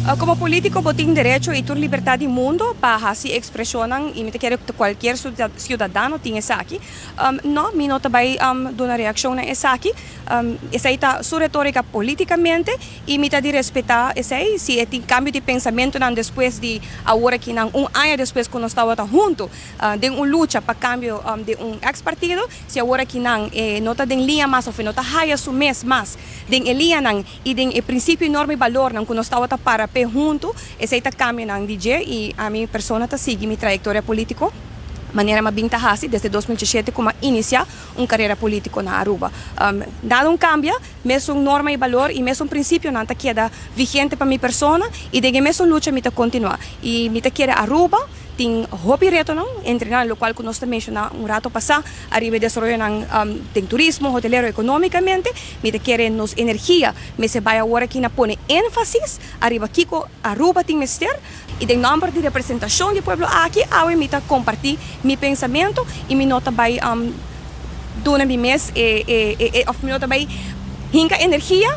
Como político, botín derecho y tu libertad de mundo para así expresionan y me te quiero que cualquier ciudadano tiene esa aquí. No, mi no también de una reacción a esa aquí. Esa está su retórica políticamente y me te de respetar esa si es cambio de pensamiento después de ahora que un año después cuando estaba junto de una lucha para cambio de un ex partido, si ahora que no está de línea más o no está haya su mes más de línea y de principio enorme valor cuando estaba para junto, ese está cambio en DJ y a mi persona te sigue mi trayectoria política maneira mais bem tarrasi desde 2017 como iniciar uma carreira política na Aruba. Nada cambia, mesmo norma e valor e mesmo princípio não está queda vigente para minha persona e de mesmo luta me continuar. E me quer Aruba tem hobby reto não, entrenar o qual que nós também mencionamos rato passar, arriba desenvolver tem turismo, hotelero economicamente, me quer nos energia, me se vai agora que na pone ênfasis, arriba Kiko Aruba tem mister e de número de representação do povo aqui, eu me compartilhar meu pensamento e me nota vai dona mi mes of me nota vai hinka energia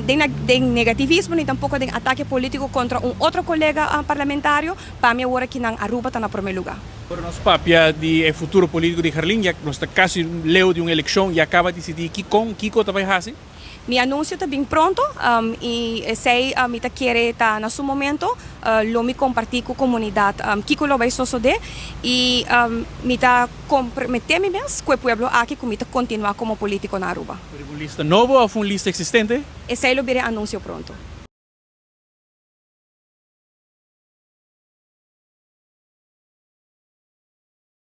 de negativismo nem tampouco de ataque político contra outro colega parlamentário para mim agora que Aruba está na primeiro lugar. Por nos papia de futuro político de Jarlín, já nós está quase leu de uma eleição e acaba de decidir que com Kiko também assim. Mi anuncio está bem pronto e sei me quer estar no seu momento lo me compartir com a comunidade Kiko lo vai suceder e me está comprometer-me mesmo com o povo aqui que me continuar como político na Aruba. ¿Una lista nova ou uma lista existente? Esse é o anúncio pronto.